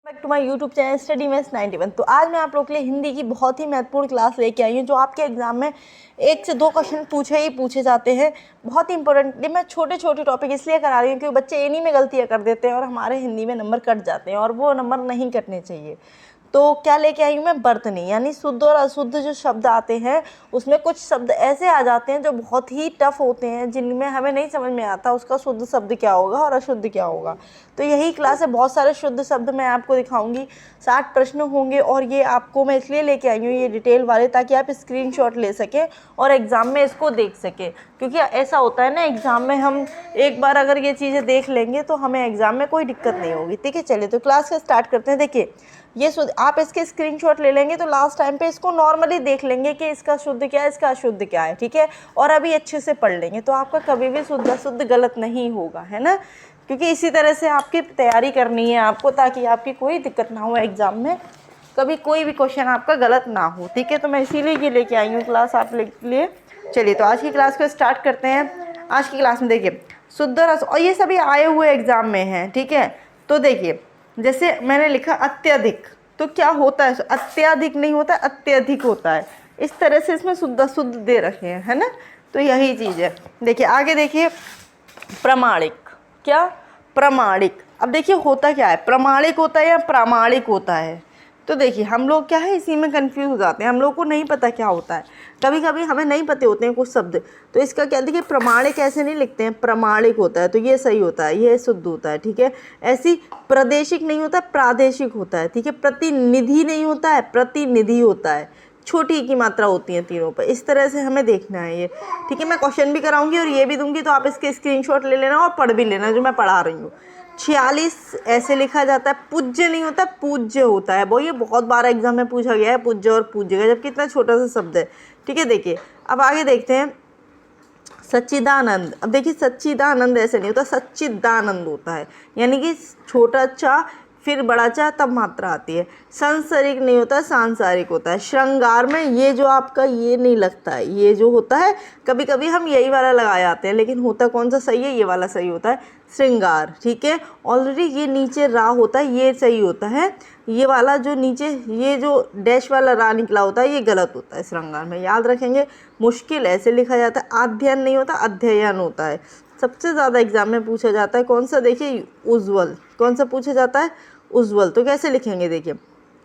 Back to my YouTube channel study mess 91। तो आज मैं आप लोग के लिए हिंदी की बहुत ही महत्वपूर्ण क्लास लेके आई हूँ जो आपके एग्जाम में 1 से 2 क्वेश्चन पूछे जाते हैं। बहुत ही इंपॉर्टेंट। मैं छोटे छोटे टॉपिक इसलिए करा रही हूँ क्योंकि बच्चे इन्हीं में गलतियाँ कर देते हैं और हमारे हिंदी में नंबर कट जाते हैं और वो नंबर नहीं कटने चाहिए। तो क्या लेके आई हूँ मैं, बर्तनी, यानी शुद्ध और अशुद्ध जो शब्द आते हैं उसमें कुछ शब्द ऐसे आ जाते हैं जो बहुत ही टफ होते हैं, जिनमें हमें नहीं समझ में आता उसका शुद्ध शब्द क्या होगा और अशुद्ध क्या होगा। तो यही क्लास है। बहुत सारे शुद्ध शब्द मैं आपको दिखाऊंगी, 60 प्रश्न होंगे और ये आपको मैं इसलिए लेके आई हूँ ये डिटेल वाले, ताकि आप स्क्रीनशॉट ले सकें और एग्ज़ाम में इसको देख सकें। क्योंकि ऐसा होता है ना, एग्ज़ाम में हम एक बार अगर ये चीज़ें देख लेंगे तो हमें एग्ज़ाम में कोई दिक्कत नहीं होगी। ठीक है, चलिए तो क्लास का स्टार्ट करते हैं। देखिए ये आप इसके स्क्रीनशॉट ले लेंगे तो लास्ट टाइम पे इसको नॉर्मली देख लेंगे कि इसका शुद्ध क्या है, इसका अशुद्ध क्या है। ठीक है, और अभी अच्छे से पढ़ लेंगे तो आपका कभी भी शुद्ध अशुद्ध गलत नहीं होगा, है ना। क्योंकि इसी तरह से आपकी तैयारी करनी है आपको, ताकि आपकी कोई दिक्कत ना हो एग्ज़ाम में, कभी कोई भी क्वेश्चन आपका गलत ना हो। ठीक है, तो मैं इसीलिए ये लेके आई हूँ क्लास आप लिए। चलिए तो आज की क्लास को स्टार्ट करते हैं। आज की क्लास में देखिए शुद्ध और ये सभी आए हुए एग्ज़ाम में हैं। ठीक है, तो देखिए जैसे मैंने लिखा अत्यधिक, तो क्या होता है, अत्यधिक नहीं होता, अत्यधिक होता है। इस तरह से इसमें शुद्ध अशुद्ध दे रखे हैं, है ना। तो यही चीज़ है। देखिए आगे देखिए प्रमाणिक, क्या प्रमाणिक। अब देखिए होता क्या है, प्रमाणिक होता है या प्रामाणिक होता है। तो देखिए हम लोग क्या है इसी में कंफ्यूज हो जाते हैं, हम लोग को नहीं पता क्या होता है। कभी कभी हमें नहीं पते होते हैं कुछ शब्द, तो इसका क्या, देखिए प्रमाणिक ऐसे नहीं लिखते हैं, प्रमाणिक होता है तो ये सही होता है, ये शुद्ध होता है। ठीक है, ऐसी प्रादेशिक नहीं होता, प्रादेशिक होता है। ठीक है, प्रतिनिधि नहीं होता है, प्रतिनिधि होता है। छोटी की मात्रा होती है तीनों पर। इस तरह से हमें देखना है ये। ठीक है, मैं क्वेश्चन भी कराऊंगी और ये भी दूंगी, तो आप इसके स्क्रीनशॉट ले लेना और पढ़ भी लेना जो मैं पढ़ा रही हूँ। 46 ऐसे लिखा जाता है, पूज्य नहीं होता, पूज्य होता है। वो ये बहुत बार एग्जाम में पूछा गया है, पूज्य और पूज्य का, जबकि इतना छोटा सा शब्द है। ठीक है, देखिए अब आगे देखते हैं सच्चिदानंद। अब देखिए सच्चिदानंद ऐसे नहीं होता, सच्चिदानंद होता है, यानी कि छोटा चा फिर बड़ा चा तब मात्रा आती है। सांसारिक नहीं होता, सांसारिक होता है। श्रृंगार में ये जो आपका ये नहीं लगता है, ये जो होता है कभी कभी हम यही वाला लगा जाते हैं, लेकिन होता कौन सा सही है, ये वाला सही होता है, श्रृंगार। ठीक है, ऑलरेडी ये नीचे रा होता है, ये सही होता है। ये वाला जो नीचे ये जो डैश वाला रा निकला होता है ये गलत होता है श्रृंगार में, याद रखेंगे। मुश्किल ऐसे लिखा जाता है, अध्ययन नहीं होता, अध्ययन होता है। सबसे ज़्यादा एग्जाम में पूछा जाता है कौन सा, देखिए उज्ज्वल। कौन सा पूछा जाता है, उज्ज्वल। तो कैसे लिखेंगे, देखिए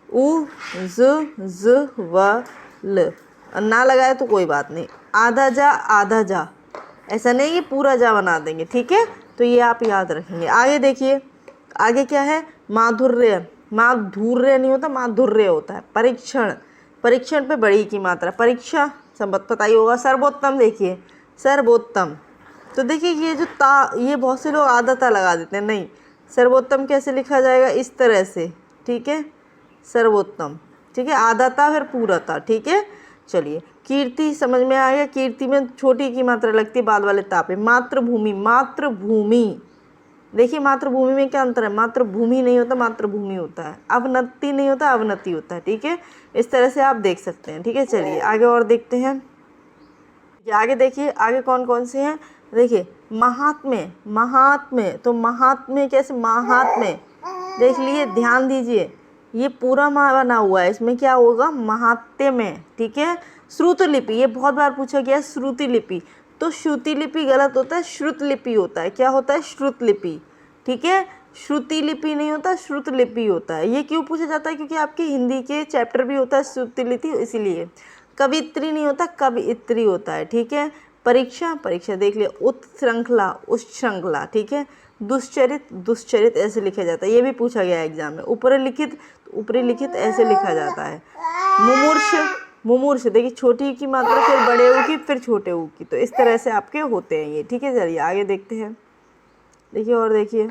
उ ज व ल, ना लगाए तो कोई बात नहीं। आधा जा आधा जा, ऐसा नहीं कि पूरा जा बना देंगे। ठीक है, तो ये आप याद रखेंगे। आगे देखिए, आगे क्या है, माधुर्य। माधुर्य नहीं होता, माधुर्य होता है। परीक्षण, परीक्षण पे बड़ी की मात्रा, परीक्षा सब पता ही होगा। सर्वोत्तम, देखिए सर्वोत्तम। तो देखिए ये जो ता, ये बहुत से लोग आधा लगा देते हैं, नहीं, सर्वोत्तम कैसे लिखा जाएगा, इस तरह से। ठीक है, सर्वोत्तम। ठीक है, आधा था फिर पूरा था। ठीक है, चलिए कीर्ति समझ में आ गया। कीर्ति में छोटी की मात्रा लगती है बाद वाले ता पे। मातृभूमि, मातृभूमि, देखिए मातृभूमि में क्या अंतर है, मातृभूमि नहीं होता, मातृभूमि होता है। अवनति नहीं होता, अवनति होता है। ठीक है, इस तरह से आप देख सकते हैं। ठीक है, चलिए आगे और देखते हैं। आगे देखिए आगे कौन कौन से हैं, देखिए महात्म्य। महात्म्य, तो महात्म्य कैसे, महात्म्य देख लिए, ध्यान दीजिए ये पूरा माह बना हुआ है, इसमें क्या होगा, महात्म्य। ठीक है, श्रुतलिपि, ये बहुत बार पूछा गया है, श्रुतिलिपि। तो श्रुतिलिपि गलत होता है, श्रुतलिपि होता है। क्या होता है, श्रुतलिपि। ठीक है, श्रुतिलिपि नहीं होता, श्रुतलिपि होता है। ये क्यों पूछा जाता है, क्योंकि आपके हिंदी के चैप्टर भी होता है श्रुतलिपि, इसीलिए। कवित्री नहीं होता, कवियत्री होता है। ठीक है, परीक्षा, परीक्षा देख लिया। उत्श्रृंखला, उच्छृंखला। ठीक है, दुश्चरित, दुश्चरित ऐसे लिखा जाता है, ये भी पूछा गया है एग्जाम में। ऊपरी लिखित, ऊपरी लिखित ऐसे लिखा जाता है। मुमूर्ष, मुमूर्ष देखिए छोटी की मात्रा फिर बड़े ऊ की फिर छोटे ऊ की, तो इस तरह से आपके होते हैं ये। ठीक है, चलिए आगे देखते हैं। देखिए और देखिए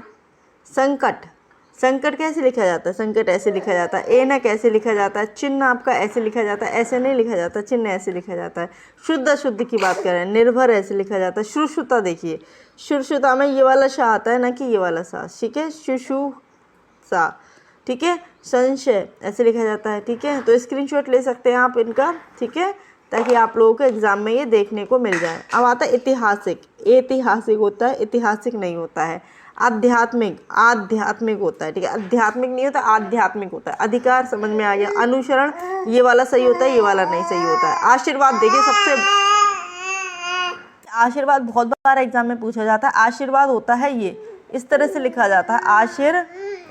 संकट। संकट कैसे लिखा जाता है, संकट ऐसे लिखा जाता है। एनक ऐसे लिखा जाता है। चिन्ह आपका ऐसे लिखा जाता है, ऐसे नहीं लिखा जाता, चिन्ह ऐसे लिखा जाता है। शुद्ध अशुद्ध की बात कर रहे हैं। निर्भर ऐसे लिखा जाता है। शुश्रुता, देखिए शुश्रुता में ये वाला शाह आता है ना कि ये वाला सा। ठीक है, शुशु सा। ठीक है, संशय ऐसे लिखा जाता है। ठीक है, तो स्क्रीनशॉट ले सकते हैं आप इनका। ठीक है, ताकि आप लोगों को एग्जाम में ये देखने को मिल जाए। अब आता है ऐतिहासिक। ऐतिहासिक होता है, ऐतिहासिक नहीं होता है। आध्यात्मिक, आध्यात्मिक होता है, ठीक है, आध्यात्मिक नहीं होता, आध्यात्मिक होता है। अधिकार समझ में आ गया। अनुसरण, ये वाला सही होता है, ये वाला नहीं सही होता है। आशीर्वाद, देखिए सबसे, आशीर्वाद बहुत बार एग्जाम में पूछा जाता है। आशीर्वाद होता है ये, इस तरह से लिखा जाता है आशीर,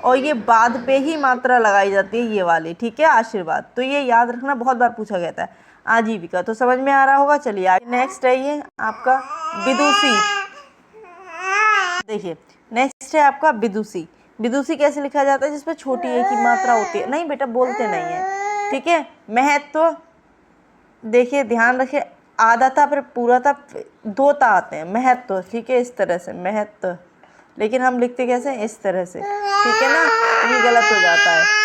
और ये बाद पे ही मात्रा लगाई जाती है ये वाली, ठीक है, आशीर्वाद। तो ये याद रखना, बहुत बार पूछा गया था। आजीविका तो समझ में आ रहा होगा। चलिए आगे नेक्स्ट है ये आपका विदुषी। देखिए नेक्स्ट है आपका विदुषी। विदुषी कैसे लिखा जाता है? जिसमें छोटी ए की मात्रा होती है। नहीं बेटा बोलते नहीं है, ठीक है। महत्व, देखिए ध्यान रखिए, आधा था फिर पूरा था, दो ता आते हैं। महत्व, ठीक है, इस तरह से महत्व, लेकिन हम लिखते कैसे? इस तरह से, ठीक है ना, ये गलत हो जाता है।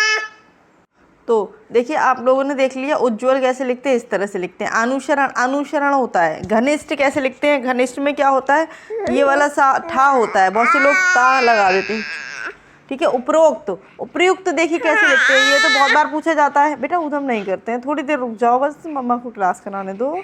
तो देखिए आप लोगों ने देख लिया। उज्ज्वल कैसे लिखते हैं? इस तरह से लिखते हैं। अनुसरण, अनुसरण होता है। घनिष्ठ कैसे लिखते हैं? घनिष्ठ में क्या होता है? ये वाला सा ठा होता है, बहुत से लोग ता लगा देते हैं, ठीक है। उपरोक्त, उपयुक्त देखिए कैसे लिखते हैं? ये तो बहुत बार पूछा जाता है। बेटा उधम नहीं करते हैं, थोड़ी देर रुक जाओ, बस मम्मा को क्लास कराने दो।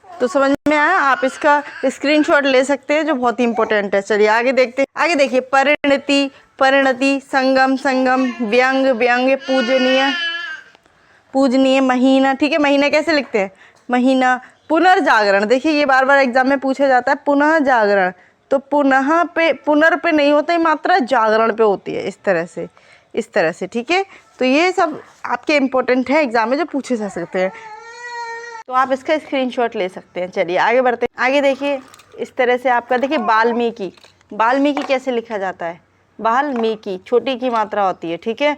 तो समझ में आया? आप इसका स्क्रीनशॉट ले सकते हैं, जो बहुत ही इंपॉर्टेंट है। चलिए आगे देखते हैं। आगे देखिए, परिणति, परिणति, संगम, संगम, व्यंग, व्यंग, पूजनीय, पूजनीय, महीना, ठीक है। महीना कैसे लिखते हैं? महीना। पुनर्जागरण, देखिए ये बार बार एग्जाम में पूछा जाता है। पुनः जागरण, तो पुनः पे, पुनर् पे नहीं होता है मात्रा, जागरण पे होती है, इस तरह से, इस तरह से, ठीक है। तो ये सब आपके इम्पोर्टेंट है एग्जाम में, जो पूछे जा सकते हैं। तो आप इसका स्क्रीनशॉट ले सकते हैं। चलिए आगे बढ़ते हैं। आगे देखिए इस तरह से आपका, देखिए वाल्मीकि। वाल्मीकि कैसे लिखा जाता है? वाल्मीकि, छोटी की मात्रा होती है, ठीक है।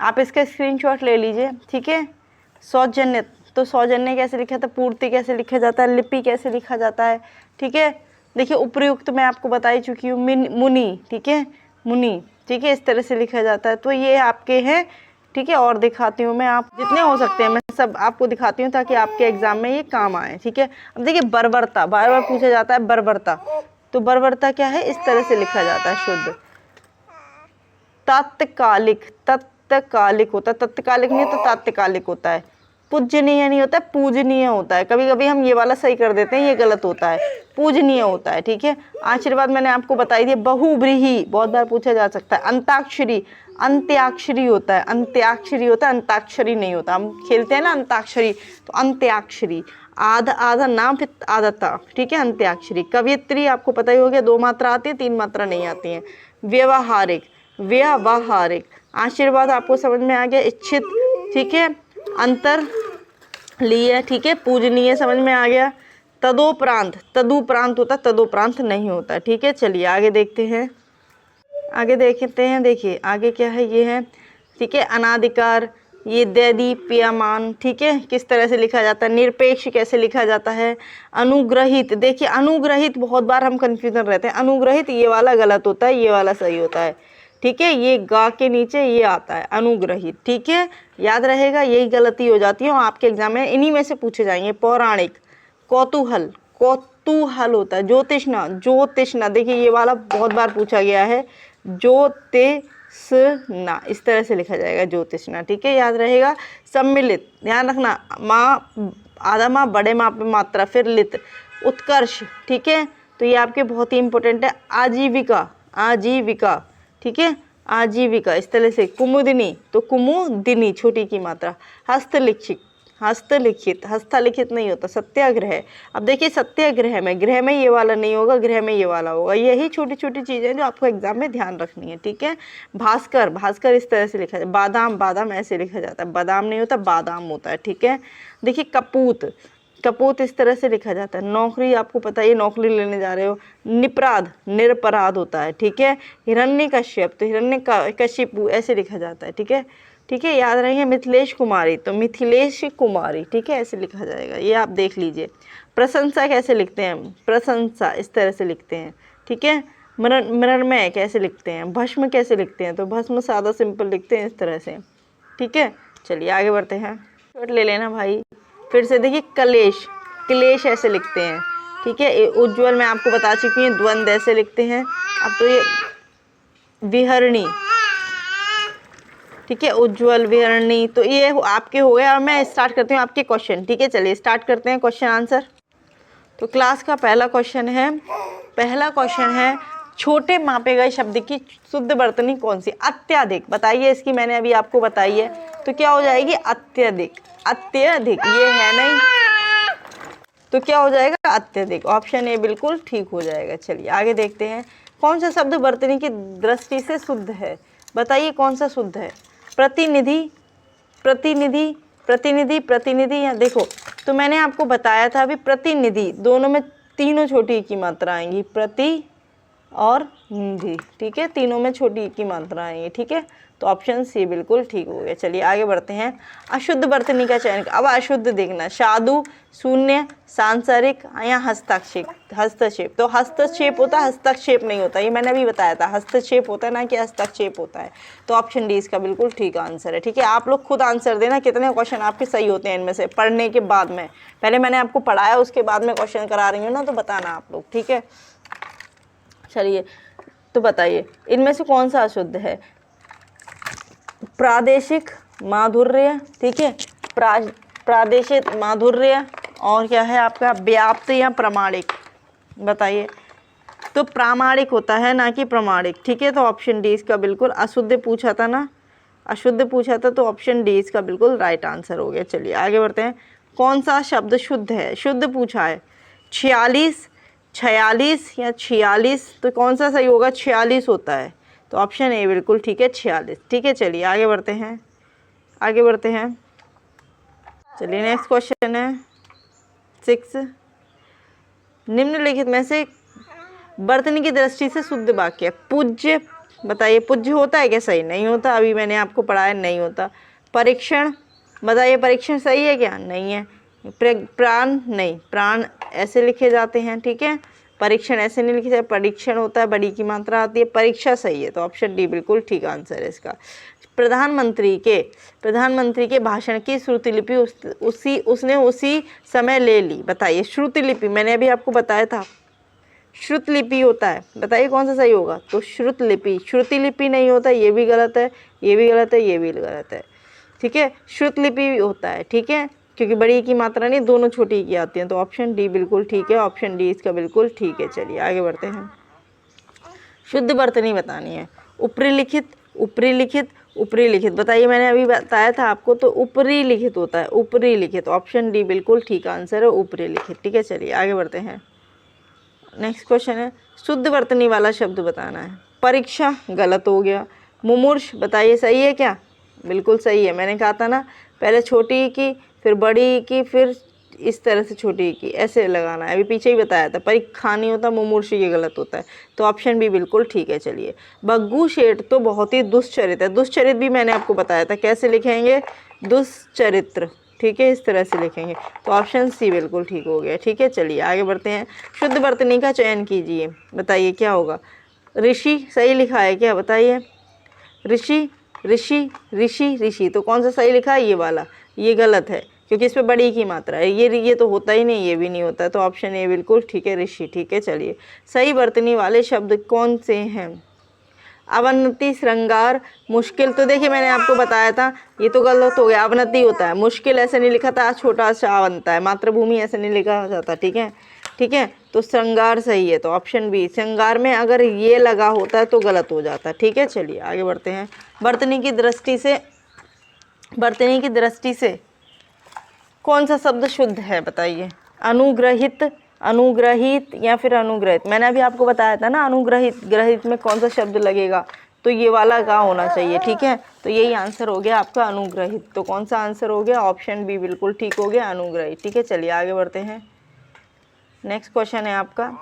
आप इसका स्क्रीनशॉट ले लीजिए, ठीक है। सौजन्य, तो सौजन्य कैसे लिखा था? पूर्ति कैसे लिखा जाता है? लिपि कैसे लिखा जाता है, ठीक है। देखिए उपयुक्त मैं आपको बता ही चुकी हूँ। मुनि, ठीक है, मुनि, ठीक है, इस तरह से लिखा जाता है। तो ये आपके हैं, ठीक है। और दिखाती हूँ मैं, आप जितने हो सकते हैं मैं सब आपको दिखाती हूँ, ताकि आपके एग्जाम में ये काम आए, ठीक है। अब देखिए बर्बरता, बार बार पूछा जाता है बर्बरता। तो बर्बरता क्या है? इस तरह से लिखा जाता है, शुद्ध। तात्कालिक, तत्कालिक होता है, तत्कालिक नहीं तो तात्कालिक होता है। पूजनीय नहीं होता है, पूजनीय होता है। कभी कभी हम ये वाला सही कर देते हैं, ये गलत होता है, पूजनीय होता है, ठीक है। आशीर्वाद मैंने आपको बताई थी। बहुव्रीहि बहुत बार पूछा जा सकता है। अंताक्षरी, अंत्याक्षरी होता है, अंत्याक्षरी होता है, अंताक्षरी नहीं होता। हम खेलते हैं ना अंताक्षरी, तो अंत्याक्षरी। आधा, आधा नाम फिर आधा ता, ठीक है, अंत्याक्षरी। कवियत्री आपको पता ही हो गया, 2 मात्रा आती है, 3 मात्रा नहीं आती है। व्यवहारिक, व्यवहारिक। आशीर्वाद आपको समझ में आ गया। इच्छित, ठीक है, अंतर लिए, ठीक है। पूजनीय समझ में आ गया। तदोपरांत, तदुपरांत होता, तदोपरांत नहीं होता, ठीक है। चलिए आगे देखते हैं, आगे देखते हैं। देखिए आगे क्या है? ये है, ठीक है, अनाधिकार, ये दैदीप्यमान, ठीक है, किस तरह से लिखा जाता है? निरपेक्ष कैसे लिखा जाता है? अनुग्रहित, देखिए अनुग्रहित बहुत बार हम कंफ्यूजन रहते हैं। अनुग्रहित ये वाला गलत होता है, ये वाला सही होता है, ठीक है। ये गा के नीचे ये आता है अनुग्रहित, ठीक है, याद रहेगा। यही गलती हो जाती है और आपके एग्जाम में इन्हीं में से पूछे जाएंगे। पौराणिक, कौतूहल, कौतूहल होता है। ज्योतिष्णा, ज्योतिष्णा, देखिए ये वाला बहुत बार पूछा गया है। ज्योतिष्णा, इस तरह से लिखा जाएगा, ज्योतिष्णा, ठीक है, याद रहेगा। सम्मिलित, ध्यान रखना, माँ, आधा माँ, बड़े माँ पे मात्रा, फिर लित। उत्कर्ष, ठीक है, तो ये आपके बहुत ही इंपॉर्टेंट है। आजीविका, आजीविका, ठीक है, आजीविका, इस तरह से। कुमुदिनी, तो कुमुदिनी, छोटी की मात्रा। हस्तलिखित, हस्तलिखित, हस्तलिखित नहीं होता, सत्याग्रह। अब देखिए सत्याग्रह में, गृह में ये वाला नहीं होगा, गृह में ये वाला होगा। यही छोटी छोटी चीज़ें जो आपको एग्जाम में ध्यान रखनी है, ठीक है। भास्कर, भास्कर इस तरह से लिखा जाए। बादाम, बादाम ऐसे लिखा जाता है, बादाम नहीं होता, बादाम होता है, ठीक है। देखिए कपूत, कपूत इस तरह से लिखा जाता है। नौकरी आपको पता है, नौकरी लेने जा रहे हो। निपराध, निरपराध होता है, ठीक है। हिरण्यकश्यप, तो हिरण्यकशिपु ऐसे लिखा जाता है, ठीक है, ठीक है, याद रखिए। मिथिलेश कुमारी, तो मिथिलेश कुमारी, ठीक है, ऐसे लिखा जाएगा, ये आप देख लीजिए। प्रशंसा कैसे लिखते हैं? प्रशंसा इस तरह से लिखते हैं, ठीक है। मृण्मय कैसे लिखते हैं? भस्म कैसे लिखते हैं? तो भस्म सादा सिंपल लिखते हैं, इस तरह से, ठीक है। चलिए आगे बढ़ते हैं, शॉर्ट ले लेना भाई। फिर से देखिए कलेश, क्लेश ऐसे लिखते हैं, ठीक है। उज्ज्वल मैं आपको बता चुकी हूँ, द्वंद्व ऐसे लिखते हैं। अब तो ये विहरणी, ठीक है, उज्ज्वल, विहरणी, तो ये आपके हो गया। और मैं स्टार्ट करती हूँ आपके क्वेश्चन, ठीक है। चलिए स्टार्ट करते हैं क्वेश्चन आंसर। तो क्लास का पहला क्वेश्चन है छोटे मापे गए शब्द की शुद्ध वर्तनी कौन सी? अत्यधिक, बताइए इसकी, मैंने अभी आपको बताई है, तो क्या हो जाएगी? अत्यधिक। अत्यधिक ये है नहीं, तो क्या हो जाएगा? अत्यधिक। ऑप्शन ए बिल्कुल ठीक हो जाएगा। चलिए आगे देखते हैं, कौन सा शब्द वर्तनी की दृष्टि से शुद्ध है? बताइए कौन सा शुद्ध है? प्रतिनिधि, प्रतिनिधि, प्रतिनिधि, प्रतिनिधि। या देखो, तो मैंने आपको बताया था अभी, प्रतिनिधि दोनों में तीनों छोटी की मात्रा आएंगी, प्रति और निधि, ठीक है, तीनों में छोटी की मात्रा आएंगी, ठीक है। तो ऑप्शन सी बिल्कुल ठीक हो गया। चलिए आगे बढ़ते हैं, अशुद्ध वर्तनी का चयन। अब अशुद्ध देखना, साधु, शून्य, सांसारिक या हस्तक्षेप। हस्तक्षेप, तो हस्तक्षेप होता है, हस्तक्षेप नहीं होता, ये मैंने अभी बताया था, हस्तक्षेप होता है ना कि हस्तक्षेप होता है। तो ऑप्शन डी इसका बिल्कुल ठीक आंसर है, ठीक है। आप लोग खुद आंसर देना कितने क्वेश्चन आपके सही होते हैं इनमें से, पढ़ने के बाद में। पहले मैंने आपको पढ़ाया, उसके बाद में क्वेश्चन करा रही हूँ ना, तो बताना आप लोग, ठीक है। चलिए तो बताइए इनमें से कौन सा अशुद्ध है? प्रादेशिक माधुर्य, ठीक है, प्रादेशिक माधुर्य, और क्या है आपका? व्याप्त या प्रामाणिक? बताइए। तो प्रामाणिक होता है ना कि प्रामाणिक, ठीक है। तो ऑप्शन डी इसका बिल्कुल, अशुद्ध पूछा था ना, अशुद्ध पूछा था, तो ऑप्शन डी इसका बिल्कुल राइट आंसर हो गया। चलिए आगे बढ़ते हैं, कौन सा शब्द शुद्ध है? शुद्ध पूछा है, 46, 46 या 46, तो कौन सा सही होगा? 46 होता है, तो ऑप्शन ए बिल्कुल ठीक है, 46, ठीक है। चलिए आगे बढ़ते हैं, आगे बढ़ते हैं। चलिए नेक्स्ट क्वेश्चन है 6, निम्नलिखित में से वर्तनी की दृष्टि से शुद्ध वाक्य। पूज्य, बताइए पूज्य होता है क्या? सही नहीं होता, अभी मैंने आपको पढ़ाया, नहीं होता। परीक्षण, बताइए परीक्षण सही है क्या? नहीं है। प्राण, नहीं, प्राण ऐसे लिखे जाते हैं, ठीक है, परीक्षण ऐसे नहीं लिखे जाते, परीक्षण होता है, बड़ी की मात्रा आती है। परीक्षा सही है, तो ऑप्शन डी बिल्कुल ठीक आंसर है इसका। प्रधानमंत्री के भाषण की श्रुतिलिपि उसने उसी समय ले ली। बताइए श्रुतिलिपि, मैंने अभी आपको बताया था श्रुतलिपि होता है, बताइए कौन सा सही होगा? तो श्रुतलिपि, श्रुतिलिपि नहीं होता, ये भी गलत है, ये भी गलत है, ये भी गलत है, ठीक है। श्रुतलिपि होता है, ठीक है, क्योंकि बड़ी की मात्रा नहीं, दोनों छोटी की आती हैं। तो ऑप्शन डी बिल्कुल ठीक है, ऑप्शन डी इसका बिल्कुल ठीक है। चलिए आगे बढ़ते हैं, शुद्ध वर्तनी बतानी है। ऊपरी लिखित, ऊपरी लिखित, ऊपरी लिखित, बताइए, मैंने अभी बताया था आपको, तो ऊपरी लिखित होता है, ऊपरी लिखित। ऑप्शन डी बिल्कुल ठीक आंसर है, ऊपरी लिखित, ठीक है। चलिए आगे बढ़ते हैं, नेक्स्ट क्वेश्चन है, शुद्ध वर्तनी वाला शब्द बताना है। परीक्षा गलत हो गया। मुमूर्ष, बताइए सही है क्या? बिल्कुल सही है, मैंने कहा था ना, पहले छोटी की, फिर बड़ी की, फिर इस तरह से छोटी की, ऐसे लगाना है, अभी पीछे ही बताया था। परीक्षा नहीं होता, मुमूर्ष ये गलत होता है, तो ऑप्शन बी बिल्कुल ठीक है। चलिए, बग्गू शेठ तो बहुत ही दुष्चरित है। दुष्चरित भी मैंने आपको बताया था, कैसे लिखेंगे? दुष्चरित्र, ठीक है, इस तरह से लिखेंगे। तो ऑप्शन सी बिल्कुल ठीक हो गया, ठीक है। चलिए आगे बढ़ते हैं, शुद्ध वर्तनी का चयन कीजिए, बताइए क्या होगा? ऋषि सही लिखा है क्या? बताइए, ऋषि, ऋषि, ऋषि, ऋषि, तो कौन सा सही लिखा है? ये वाला, ये गलत है, क्योंकि इस पे बड़ी की मात्रा है, ये तो होता ही नहीं, ये भी नहीं होता, तो ऑप्शन ए बिल्कुल ठीक है, ऋषि, ठीक है। चलिए, सही वर्तनी वाले शब्द कौन से हैं? अवनति, श्रृंगार, मुश्किल, तो देखिए मैंने आपको बताया था, ये तो गलत हो गया, अवनति होता है, मुश्किल ऐसे नहीं लिखा था, छोटा सा बनता है, मातृभूमि ऐसे नहीं लिखा जाता, ठीक है, ठीक है। तो श्रृंगार सही है, तो ऑप्शन बी, श्रृंगार में अगर ये लगा होता है तो गलत हो जाता है, ठीक है। चलिए आगे बढ़ते हैं, वर्तनी की दृष्टि से, वर्तनी की दृष्टि से कौन सा शब्द शुद्ध है? बताइए। अनुग्रहित, अनुग्रहित या फिर अनुग्रहित, मैंने अभी आपको बताया था ना, अनुग्रहित, ग्रहित में कौन सा शब्द लगेगा? तो ये वाला का होना चाहिए, ठीक है। तो यही आंसर हो गया आपका, अनुग्रहित। तो कौन सा आंसर हो गया? ऑप्शन बी बिल्कुल ठीक हो गया, अनुग्रहित, ठीक है। चलिए आगे बढ़ते हैं, नेक्स्ट क्वेश्चन है आपका,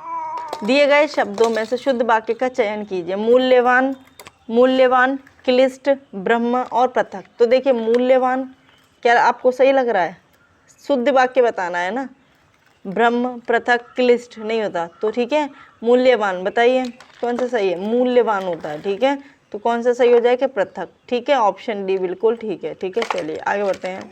दिए गए शब्दों में से शुद्ध वाक्य का चयन कीजिए। मूल्यवान, मूल्यवान, क्लिष्ट, ब्रह्म और पृथक। तो देखिए मूल्यवान, क्या आपको सही लग रहा है? शुद्ध वाक्य बताना है ना, ब्रह्म, पृथक, क्लिष्ट नहीं होता, तो ठीक है। मूल्यवान, बताइए कौन सा सही है? मूल्यवान होता है, ठीक है। तो कौन सा सही हो जाएगा? पृथक, ठीक है, ऑप्शन डी बिल्कुल ठीक है, ठीक है। चलिए आगे बढ़ते हैं,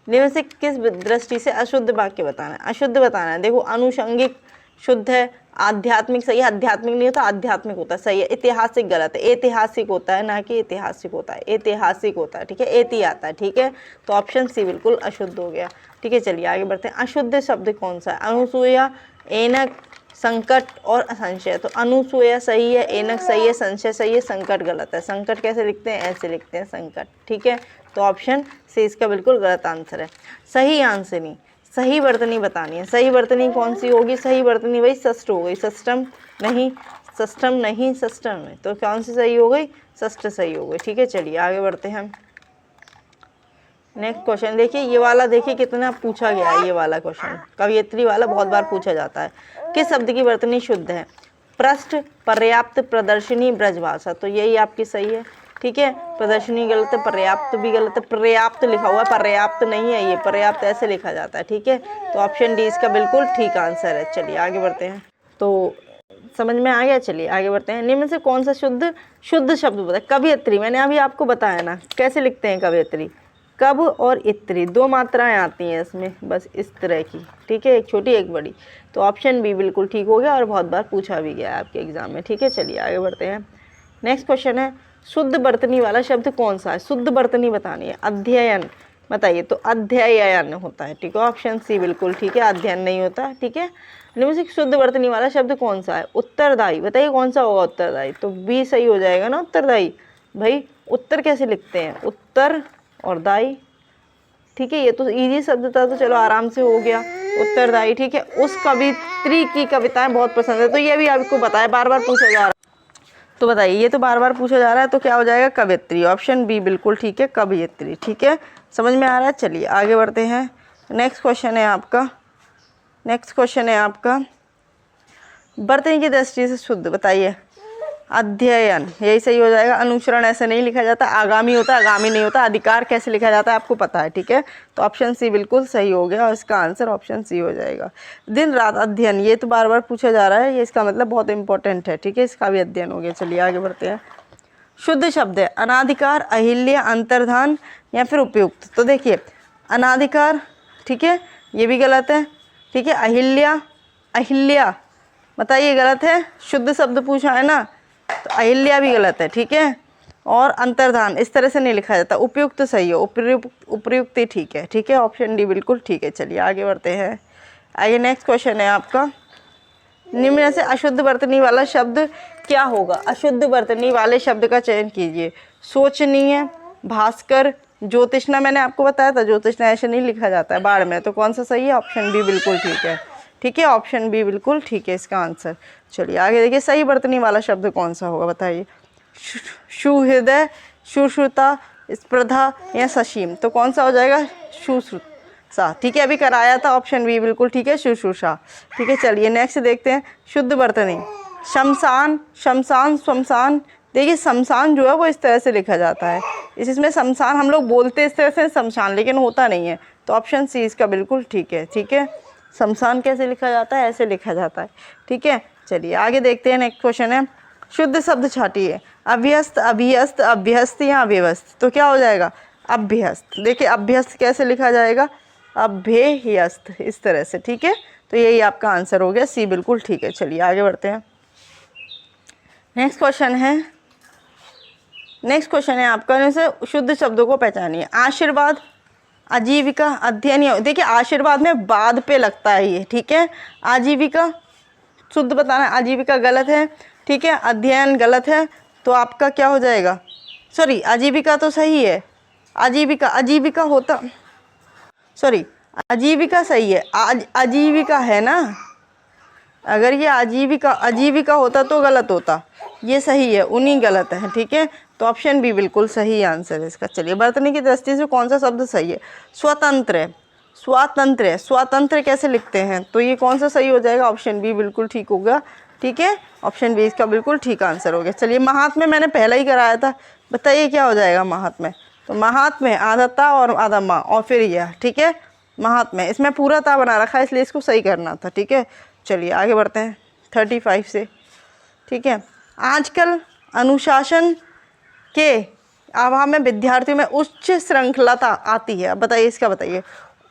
निम्न से किस दृष्टि से अशुद्ध वाक्य बताना है? अशुद्ध बताना है, देखो अनुषंगिक शुद्ध है, आध्यात्मिक सही है, आध्यात्मिक नहीं होता, आध्यात्मिक होता है, सही है। ऐतिहासिक गलत है, ऐतिहासिक होता है ना कि ऐतिहासिक होता है, ऐतिहासिक होता है, ठीक है, ऐति आता है, ठीक है। तो ऑप्शन सी बिल्कुल अशुद्ध हो गया, ठीक है। चलिए आगे बढ़ते हैं। अशुद्ध शब्द कौन सा है? अनुसूया, ऐनक, संकट और संशय। तो अनुसूया सही है, ऐनक सही है, संशय सही है, संकट गलत है। संकट कैसे लिखते हैं? ऐसे लिखते हैं संकट, ठीक है। तो ऑप्शन सी इसका बिल्कुल गलत आंसर है। सही आंसर नहीं, सही वर्तनी बतानी है। सही वर्तनी कौन सी होगी? सही वर्तनी वही षष्ठ हो गई, षष्टम नहीं, षष्टम नहीं, षष्टम है। तो कौन सी सही हो गई? षष्ठ सही हो गई, ठीक है। चलिए आगे बढ़ते हैं। नेक्स्ट क्वेश्चन देखिए, ये वाला देखिए कितना पूछा गया है। ये वाला क्वेश्चन कवियत्री वाला बहुत बार पूछा जाता है। किस शब्द की वर्तनी शुद्ध है? पृष्ठ, पर्याप्त, प्रदर्शनी, ब्रजभाषा। तो यही आपकी सही है, ठीक है। प्रदर्शनी गलत है, पर्याप्त भी गलत है। पर्याप्त लिखा हुआ है, पर्याप्त नहीं है, ये पर्याप्त ऐसे लिखा जाता है, ठीक है। तो ऑप्शन डी इसका बिल्कुल ठीक आंसर है। चलिए आगे बढ़ते हैं। तो समझ में आ गया? चलिए आगे बढ़ते हैं। निम्न से कौन सा शुद्ध शब्द बताए? कवियत्री, मैंने अभी आपको बताया ना कैसे लिखते हैं कवियत्री। कब और इत्री, दो मात्राएं आती हैं इसमें, बस इस तरह की, ठीक है, एक छोटी एक बड़ी। तो ऑप्शन बी बिल्कुल ठीक हो गया और बहुत बार पूछा भी गया है आपके एग्जाम में, ठीक है। चलिए आगे बढ़ते हैं। नेक्स्ट क्वेश्चन है, शुद्ध वर्तनी वाला शब्द कौन सा है? शुद्ध वर्तनी बतानी है। अध्ययन बताइए, तो अध्ययन होता है, ठीक है। ऑप्शन सी बिल्कुल ठीक है, अध्ययन नहीं होता, ठीक है। निम्न से शुद्ध वर्तनी वाला शब्द कौन सा है? उत्तरदायी, बताइए कौन सा होगा उत्तरदायी? तो बी सही हो जाएगा ना, उत्तरदायी। भाई उत्तर कैसे लिखते हैं? उत्तर और दाई, ठीक है। ये तो इजी शब्द था, तो चलो आराम से हो गया उत्तरदायी, ठीक है। उस कवित्री की कविताएं बहुत पसंद है, तो ये भी आपको बताया, बार बार पूछा जा रहा है। तो बताइए, ये तो बार बार पूछा जा रहा है, तो क्या हो जाएगा? कवियत्री। ऑप्शन बी बिल्कुल ठीक है, कवियत्री, ठीक है। समझ में आ रहा है? चलिए आगे बढ़ते हैं। नेक्स्ट क्वेश्चन है आपका, वर्तनी की दृष्टि से शुद्ध बताइए। अध्ययन, यही सही हो जाएगा। अनुसरण ऐसे नहीं लिखा जाता, आगामी होता है, आगामी नहीं होता। अधिकार कैसे लिखा जाता है आपको पता है, ठीक है। तो ऑप्शन सी बिल्कुल सही हो गया और इसका आंसर ऑप्शन सी हो जाएगा। दिन रात अध्ययन, ये तो बार बार पूछा जा रहा है, ये इसका मतलब बहुत इंपॉर्टेंट है, ठीक है। इसका भी अध्ययन हो गया। चलिए आगे बढ़ते हैं। शुद्ध शब्द है अनाधिकार, अहिल्या, अंतर्धान या फिर उपयुक्त। तो देखिए अनाधिकार, ठीक है, ये भी गलत है, ठीक है। अहिल्या बताइए गलत है, शुद्ध शब्द पूछा है ना, तो अहिल्या भी गलत है, ठीक है। और अंतर्धान इस तरह से नहीं लिखा जाता। उपयुक्त सही हो, उपयुक्त ही ठीक है, ठीक है। ऑप्शन डी बिल्कुल ठीक है। चलिए आगे बढ़ते हैं। आगे नेक्स्ट क्वेश्चन है आपका, निम्न से अशुद्ध वर्तनी वाला शब्द क्या होगा? अशुद्ध वर्तनी वाले शब्द का चयन कीजिए। शोचनीय, भास्कर, ज्योतिष्णा, मैंने आपको बताया था ज्योतिष्णा ऐसे नहीं लिखा जाता है बाढ़ में। तो कौन सा सही है? ऑप्शन बी बिल्कुल ठीक है, ठीक है। ऑप्शन बी बिल्कुल ठीक है इसका आंसर। चलिए आगे देखिए, सही वर्तनी वाला शब्द कौन सा होगा बताइए। सुहृदय, सुश्रुता, स्पर्धा या सशीम। तो कौन सा हो जाएगा? सुश्रुता, ठीक है, अभी कराया था। ऑप्शन बी बिल्कुल ठीक है, शुश्रूषा, ठीक है। चलिए नेक्स्ट देखते हैं। शुद्ध वर्तनी, शमशान, शमशान, शमशान। देखिए शमशान जो है वो इस तरह से लिखा जाता है, इसमें शमशान हम लोग बोलते इस तरह से शमशान, लेकिन होता नहीं है। तो ऑप्शन सी इसका बिल्कुल ठीक है, ठीक है। शमशान कैसे लिखा जाता है? ऐसे लिखा जाता है, ठीक है। चलिए आगे देखते हैं। नेक्स्ट क्वेश्चन है, शुद्ध शब्द छाटिए। अभ्यस्त, अभियस्त, अभ्यस्त या अव्यवस्थ। तो क्या हो जाएगा? अभ्यस्त। देखिए अभ्यस्त कैसे लिखा जाएगा? अभ्यस्त, इस तरह से, ठीक है। तो यही आपका आंसर हो गया, सी बिल्कुल ठीक है। चलिए आगे बढ़ते हैं। नेक्स्ट क्वेश्चन है आपका, जैसे शुद्ध शब्दों को पहचानिए। आशीर्वाद, आजीविका, अध्ययन। देखिए आशीर्वाद में बाद पे लगता है ये, ठीक है। आजीविका शुद्ध बताना, आजीविका गलत है, ठीक है। अध्ययन गलत है, तो आपका क्या हो जाएगा? सॉरी, आजीविका तो सही है, आजीविका होता, सॉरी आजीविका सही है, आजीविका है ना। अगर ये आजीविका होता तो गलत होता, ये सही है, उन्हीं गलत है, ठीक है। तो ऑप्शन बी बिल्कुल सही आंसर है इसका। चलिए वर्तनी की दृष्टि से कौन सा शब्द सही है? स्वतंत्र, स्वातंत्र, स्वातंत्र कैसे लिखते हैं? तो ये कौन सा सही हो जाएगा? ऑप्शन बी बिल्कुल ठीक होगा, ठीक है। ऑप्शन बी इसका बिल्कुल ठीक आंसर हो गया। चलिए महात्म्य मैंने पहले ही कराया था, बताइए क्या हो जाएगा महात्म्य? तो महात्म्य आधा और आधा माँ और फिर यह, ठीक है। महात्म्य इसमें पूरा ता बना रखा है, इसलिए इसको सही करना था, ठीक है। चलिए आगे बढ़ते हैं 35 से, ठीक है। आजकल अनुशासन के अभाव में विद्यार्थियों में उच्च श्रृंखलता आती है। अब बताइए इसका, बताइए।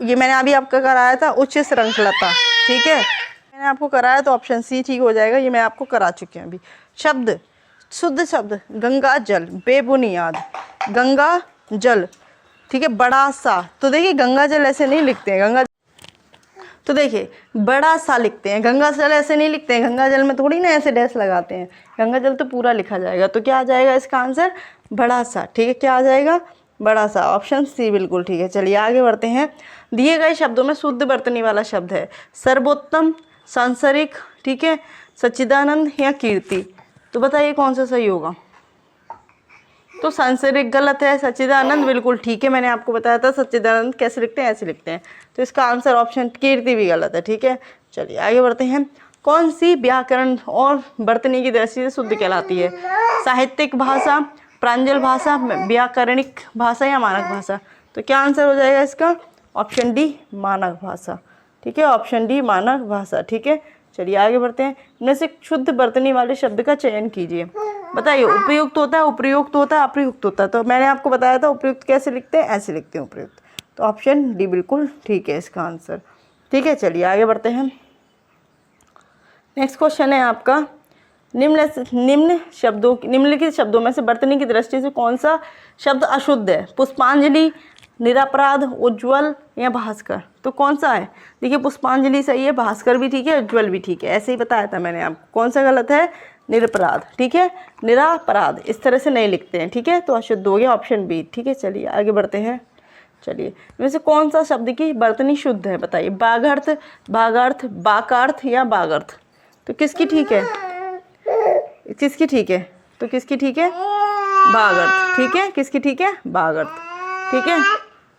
ये मैंने अभी आपका कराया था, उच्च श्रृंखलता, ठीक है। मैंने मैंने आपको कराया तो ऑप्शन सी ठीक हो जाएगा, ये मैं आपको करा चुकी हूँ अभी। शब्द, शुद्ध शब्द, गंगा जल, बेबुनियाद, गंगा जल, ठीक है, बड़ा सा। तो देखिए गंगा जल ऐसे नहीं लिखते हैं, गंगा, तो देखिए बड़ा सा लिखते हैं, गंगा जल ऐसे नहीं लिखते हैं, गंगा जल में थोड़ी ना ऐसे डैश लगाते हैं, गंगा जल तो पूरा लिखा जाएगा। तो क्या आ जाएगा इसका आंसर, बड़ा सा, ठीक है, क्या आ जाएगा, बड़ा सा, ऑप्शन सी बिल्कुल ठीक है। चलिए आगे बढ़ते हैं। दिए गए शब्दों में शुद्ध बरतनी वाला शब्द है सर्वोत्तम, सांसारिक, ठीक है, सच्चिदानंद या कीर्ति। तो बताइए कौन सा सही होगा। तो सांसारिक गलत है, सच्चिदानंद बिल्कुल ठीक है, मैंने आपको बताया था सच्चिदानंद कैसे लिखते हैं, ऐसे लिखते हैं। तो इसका आंसर ऑप्शन कीर्ति भी गलत है, ठीक है। चलिए आगे बढ़ते हैं। कौन सी व्याकरण और बरतनी की दृष्टि से शुद्ध कहलाती है, साहित्यिक भाषा, प्रांजल भाषा, व्याकरणिक भाषा या मानक भाषा। तो क्या आंसर हो जाएगा इसका, ऑप्शन डी मानक भाषा, ठीक है, ऑप्शन डी मानक भाषा, ठीक है। चलिए आगे बढ़ते हैं। इनमें से शुद्ध बरतनी वाले शब्द का चयन कीजिए। बताइए उपयुक्त होता है, उपयुक्त होता है, अप्रयुक्त होता है। तो मैंने आपको बताया था उपयुक्त कैसे लिखते हैं, ऐसे लिखते हैं उपयुक्त। तो ऑप्शन डी बिल्कुल ठीक है इसका आंसर, ठीक है। चलिए आगे बढ़ते हैं। नेक्स्ट क्वेश्चन है आपका, निम्नलिखित शब्दों में से बरतनी की दृष्टि से कौन सा शब्द अशुद्ध है, पुष्पांजलि, निरपराध, उज्ज्वल या भास्कर। तो कौन सा है, देखिए पुष्पांजलि सही है, भास्कर भी ठीक है, उज्ज्वल भी ठीक है, ऐसे ही बताया था मैंने आपको। कौन सा गलत है, निरपराध, ठीक है, निरापराध इस तरह से नहीं लिखते हैं, ठीक है। तो अशुद्ध हो गया ऑप्शन बी, ठीक है। चलिए आगे बढ़ते हैं। चलिए इनमें से कौन सा शब्द की बरतनी शुद्ध है, बताइए, बाघर्थ, बागार्थ, बाकार्थ या बागर्थ। तो किसकी ठीक है, किसकी ठीक है, तो किसकी ठीक है, बागर्थ, ठीक है, किसकी ठीक है, बागर्थ, ठीक है।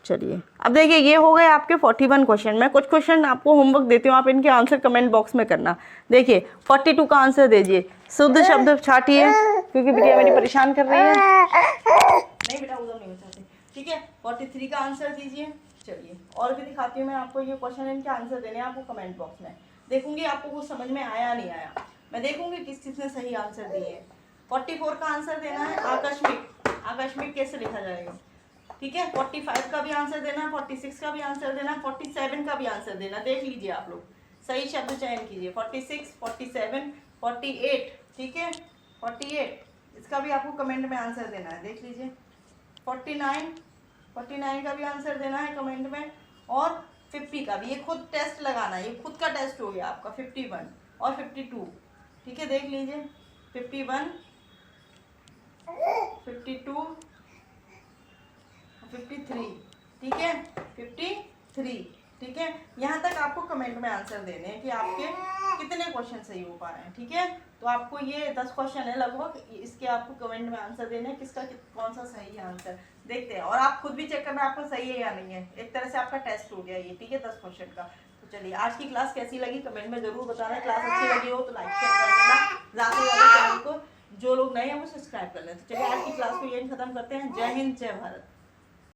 चलिए अब देखिए ये हो गए आपके 41 क्वेश्चन। मैं कुछ क्वेश्चन आपको होमवर्क देती हूँ, आप इनके आंसर कमेंट बॉक्स में करना। देखिए 42 का आंसर दीजिए, शुद्ध शब्द छाटिए क्योंकि बिटिया मेरी परेशान कर रही है, नहीं बेटा उधर नहीं बचाते, ठीक है। 43 का आंसर दीजिए। चलिए और भी दिखाती हूँ मैं आपको, ये क्वेश्चन इनके आंसर देने हैं आपको कमेंट बॉक्स में। देखूंगी आपको कुछ समझ में आया नहीं आया, मैं देखूंगी किस किसने सही आंसर दिए हैं। 44 का आंसर देना है आकस्मिक, आकस्मिक कैसे लिखा जाएगा, ठीक है। 45 का भी आंसर देना, 46 का भी आंसर देना, 47 का भी आंसर देना। देख लीजिए आप लोग, सही शब्द चयन कीजिए। 46, 47, 48, ठीक है, 48 इसका भी आपको कमेंट में आंसर देना है, देख लीजिए। 49 का भी आंसर देना है कमेंट में, और 50 का भी। ये खुद टेस्ट लगाना है, ये खुद का टेस्ट हो गया आपका। 51 और 52, ठीक है, देख लीजिए। 51, 52, 53, ठीक है, 53, ठीक है। यहाँ तक आपको कमेंट में आंसर देने हैं कि आपके कितने क्वेश्चन सही हो पा रहे हैं, ठीक है। तो आपको ये 10 क्वेश्चन है लगभग, इसके आपको कमेंट में आंसर देने हैं, किसका कौन सा सही है आंसर देखते हैं। और आप खुद भी चेक करना आपको सही है या नहीं है, एक तरह से आपका टेस्ट हो गया ये, ठीक है, 10 क्वेश्चन का। तो चलिए आज की क्लास कैसी लगी कमेंट में जरूर बताना। क्लास अच्छी लगी हो तो लाइक शेयर कर देना, ज़्यादा से ज़्यादा चैनल को जो लोग नए हैं वो सब्सक्राइब कर लें। तो चलिए आज की क्लास को यही खत्म करते हैं। जय हिंद, जय भारत।